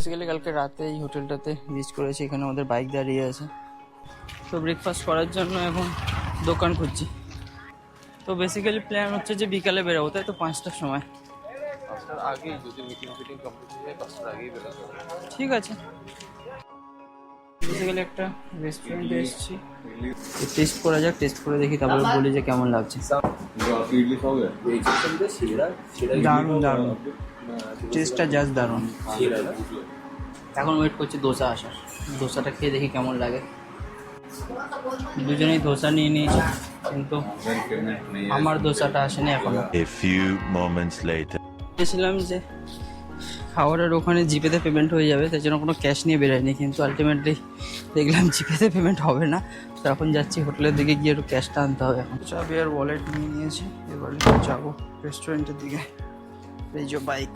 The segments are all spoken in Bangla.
বেসিক্যালি কালকে রাতে এই হোটেলটাতে রিচ করেছি, এখানে আমাদের বাইক দাঁড়িয়ে আছে। তো ব্রেকফাস্ট করার জন্য এখন দোকান খুঁজছি। তো বেসিক্যালি প্ল্যান হচ্ছে যে বিকালে বেরোবো, তাই তো 5টার সময়। 5টার আগেই যদি মিটিং কমপ্লিট হয়ে যায় 5টার আগেই বেরোতে হবে। ঠিক আছে। বেসিক্যালি একটা রেস্টুরেন্টে এসেছি, টেস্ট করা যাক, টেস্ট করে দেখি তারপরে বলি যে কেমন লাগছে। দারুণ দারুণ, টেস্টটা জাস্ট দারুণ। এখন ওয়েট করছি দোসা আসার, দোসাটা খেয়ে দেখি কেমন লাগে। দুজনেই দোসা নিয়ে নিয়েছি, কিন্তু আমার দোসাটা আসেনি এখনো। A few moments later. বলেছিলাম যে খাবারের ওখানে জিপেতে পেমেন্ট হয়ে যাবে, তাই জন্য কোনো ক্যাশ নিয়ে বেরোয়নি, কিন্তু আলটিমেটলি দেখলাম জিপেতে পেমেন্ট হবে না। তো এখন যাচ্ছি হোটেলের দিকে গিয়ে একটু ক্যাশটা আনতে হবে। এখন চাবি আর ওয়ালেট নিয়ে নিয়েছি, এবার যাবো রেস্টুরেন্টের দিকে। এই যে বাইক।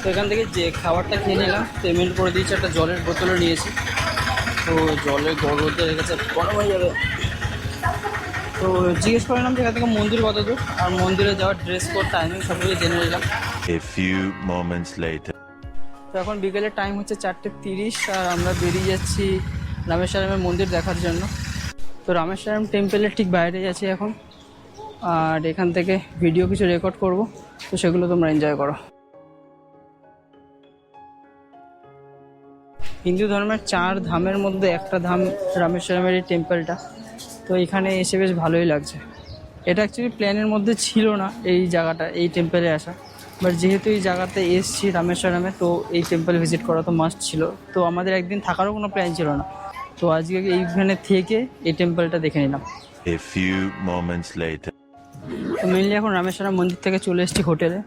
তো এখান থেকে যে খাবারটা খেয়ে নিলাম, পেমেন্ট করে দিয়েছি, একটা জলের বোতলও নিয়েছি। তো জলের গরমতে রেখেছে, গরম হয়ে যাবে। তো জিজ্ঞেস করলাম যে এখান থেকে মন্দির কত দূর, আর মন্দিরে যাওয়ার ড্রেস কোড টাইমিং সব কিছু জেনে নিলাম। A few moments later. তো এখন বিকেলের টাইম হচ্ছে 4:30, আর আমরা বেরিয়ে যাচ্ছি রামেশ্বরমের মন্দির দেখার জন্য। তো রামেশ্বরম টেম্পলের ঠিক বাইরে যাচ্ছি এখন, আর এখান থেকে ভিডিও কিছু রেকর্ড করব, তো সেগুলো তোমরা এনজয় করো। হিন্দু ধর্মের 4 ধামের মধ্যে একটা ধাম রামেশ্বরমের এই টেম্পলটা। তো এখানে এসে বেশ ভালোই লাগছে। এটা অ্যাকচুয়ালি প্ল্যানের মধ্যে ছিল না এই জায়গাটা, এই টেম্পলে আসা, বাট যেহেতু এই জায়গাতে এসছি রামেশ্বরমে, তো এই টেম্পল ভিজিট করা তো মাস্ট ছিল। তো আমাদের একদিন থাকারও কোনো প্ল্যান ছিল না, তো আজকে এইখানে থেকে এই টেম্পলটা দেখে নিলাম। A few moments later. তো মেনলি এখন রামেশ্বরম মন্দির থেকে চলে এসেছি হোটেলে,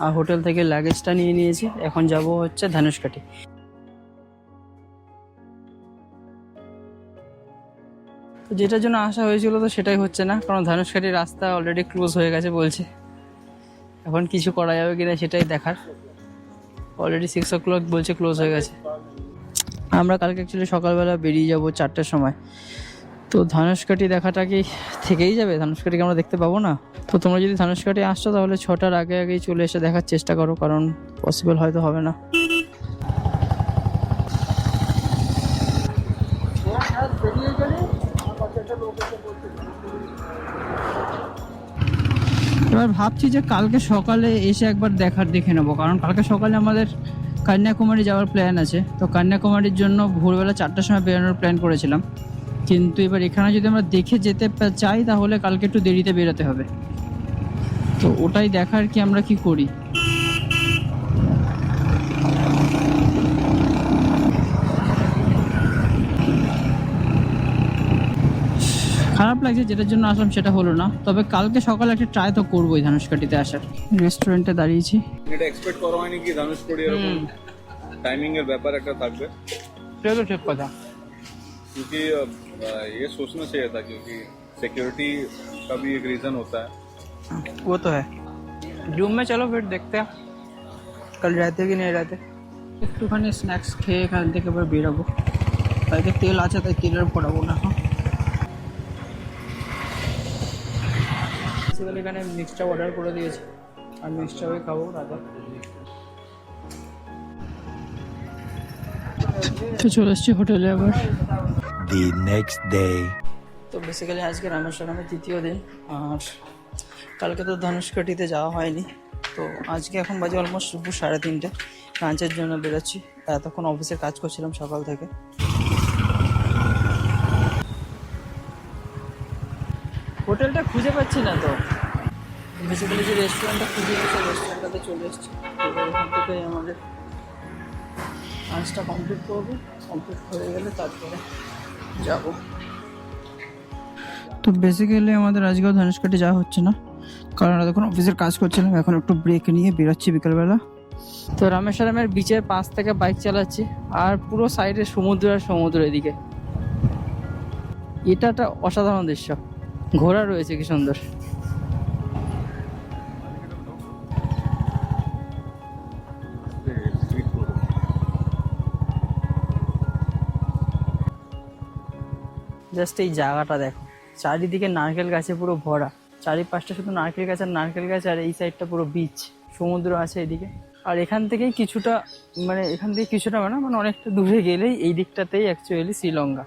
আর হোটেল থেকে লাগেজটা নিয়ে নিয়েছি। এখন যাব হচ্ছে ধানুষকাঠি। তো যেটার জন্য আসা হয়েছিল তো সেটাই হচ্ছে না, কারণ ধানুষকাঠির রাস্তা অলরেডি ক্লোজ হয়ে গেছে বলছে। এখন কিছু করা যাবে কিনা সেটাই দেখার। অলরেডি 6 o'clock বলছে ক্লোজ হয়ে গেছে। আমরা কালকে অ্যাকচুয়ালি সকালবেলা বেরিয়ে যাব 4টার সময়। তো ধানুষকাঠি দেখাটা কি থেকেই যাবে? ধানুষকাঠিকে আমরা দেখতে পাবো না? তো তোমরা যদি ধানুষকাঠি আসছো তাহলে 6টার আগে আগেই চলে এসে দেখার চেষ্টা করো, কারণ পসিবল হয়তো হবে না। এবার ভাবছি যে কালকে সকালে এসে একবার দেখে নেবো, কারণ কালকে সকালে আমাদের কন্যাকুমারী যাওয়ার প্ল্যান আছে। তো কন্যাকুমারীর জন্য ভোরবেলা 4টার সময় বেরোনোর প্ল্যান করেছিলাম, কিন্তু এবার এখানে যদি আমরা দেখে যেতে চাই তাহলে কালকে একটু দেরিতে বেরোতে হবে। তো ওটাই দেখার কি আমরা কি করি। খারাপ লাগছে, যেটার জন্য আসলাম সেটা হলো না, তবে কালকে সকালে একটা ট্রাই তো করবোই ধানুষকাঠিতে আসার। রেস্টুরেন্টে দাঁড়িয়েছি। এটা এক্সপেক্ট করা হয়নি কি ধানুষকোটি এরকম টাইমিং এর ব্যাপার একটা থাকবে। সেটা তো ঠিক কথা, क्योंकि ये सोचना चाहिए था, क्योंकि सिक्योरिटी का भी एक रीजन होता है। वो तो है। जूम में चलो फिर देखते हैं कल रहते कि नहीं रहते। একটুখানি স্ন্যাক্স খেয়ে এখান থেকে এবার বেরোবো। বাইকে তেল আছে তাই তেলের পড়াবো না। বেসিক্যালি এখানে মিক্সটা অর্ডার করে দিয়েছি, আর মিক্সটাই খাবো রাতে। তো চলে এসছি হোটেলে আবার। The next day. তো বেসিক্যালি আজকে রামেশ্বরমের 3য় দিন, আর কালকে তো ধানুষকাঠিতে যাওয়া হয়নি। তো আজকে এখন বাজে অলমোস্ট দুপুর 3:30, লাঞ্চের জন্য বেরোচ্ছি। এতক্ষণ অফিসের কাজ করছিলাম সকাল থেকে। হোটেলটা খুঁজে পাচ্ছি না, তো বেসিক্যালি যে রেস্টুরেন্টটা খুঁজে গেছে রেস্টুরেন্টটাতে চলে এসেছি। এবার এখান থেকে আমাদের লাঞ্চটা কমপ্লিট করবো, কমপ্লিট হয়ে গেলে তারপরে যাব। তো বেসিক্যালি আমাদের আজকেও ধানুষকাঠি যাওয়া হচ্ছে না, কারণ এখন অফিসের কাজ করছিলাম। এখন একটু ব্রেক নিয়ে বেরোচ্ছি বিকালবেলা। তো রামেশ্বরমের বিচের পাশ থেকে বাইক চালাচ্ছি, আর পুরো সাইডে সমুদ্র আর সমুদ্র। এদিকে এটা একটা অসাধারণ দৃশ্য, ঘোড়া রয়েছে কি সুন্দর। জাস্ট এই জায়গাটা দেখো, চারিদিকে নারকেল গাছে পুরো ভরা, চারিপাশটা শুধু নারকেল গাছ আর নারকেল গাছ, আর এই সাইডটা পুরো বিচ, সমুদ্র আছে এদিকে। আর এখান থেকেই কিছুটা মানে অনেকটা দূরে গেলেই এই দিকটাতেই অ্যাকচুয়ালি শ্রীলঙ্কা।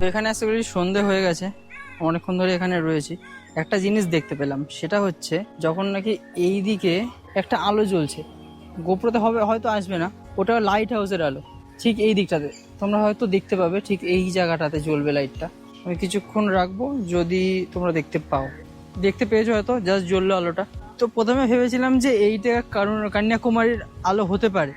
তো এখানে অ্যাকচুয়ালি সন্ধে হয়ে গেছে, অনেকক্ষণ ধরে এখানে রয়েছি। একটা জিনিস দেখতে পেলাম, সেটা হচ্ছে যখন নাকি এই দিকে একটা আলো জ্বলছে, গোপ্রোতে হয়তো আসবে না, ওটা লাইট হাউসের আলো। ঠিক এই দিকটাতে তোমরা হয়তো দেখতে পাবে, ঠিক এই জায়গাটাতে জ্বলবে লাইটটা। আমি কিছুক্ষণ রাখবো, যদি তোমরা দেখতে পেয়েছো হয়তো, জাস্ট জ্বললো আলোটা। তো প্রথমে ভেবেছিলাম যে এইটা কারণ কন্যাকুমারীর আলো হতে পারে,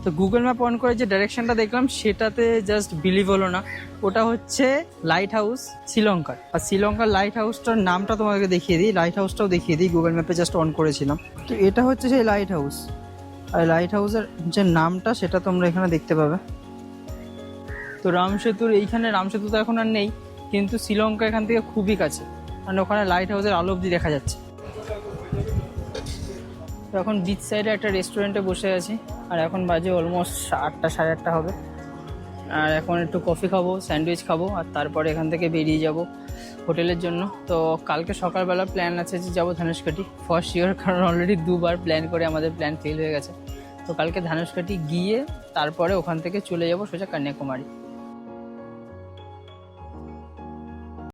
তো গুগল ম্যাপ অন করে যে ডাইরেকশনটা দেখলাম সেটাতে জাস্ট বিলিভ হলো না। ওটা হচ্ছে লাইট হাউস শ্রীলঙ্কার। আর শ্রীলঙ্কার লাইট হাউসটার নামটা তোমাকে দেখিয়ে দিই, লাইট হাউসটাও দেখিয়ে দিই, গুগল ম্যাপে জাস্ট অন করেছিলাম। তো এটা হচ্ছে সেই লাইট হাউস, আর লাইট হাউসের যে নামটা সেটা তোমরা এখানে দেখতে পাবে। তো রামসেতুর এইখানে, রামসেতু তো এখন আর নেই, কিন্তু শ্রীলঙ্কা এখান থেকে খুবই কাছে, মানে ওখানে লাইট হাউসের আলো অব্দি দেখা যাচ্ছে। তো এখন বিচ সাইডে একটা রেস্টুরেন্টে বসে আছি, আর এখন বাজে অলমোস্ট 8টা, সাড়ে 8টা হবে। আর এখন একটু কফি খাবো, স্যান্ডউইচ খাবো, আর তারপরে এখান থেকে বেরিয়ে যাব হোটেলের জন্য। তো কালকে সকালবেলা প্ল্যান আছে যে যাবো ধানুষকাঠি, ফর শিওর, কারণ অলরেডি 2বার প্ল্যান করে আমাদের প্ল্যান ফেল হয়ে গেছে। তো কালকে ধানুষকাঠি গিয়ে তারপরে ওখান থেকে চলে যাব সোজা কন্যাকুমারী।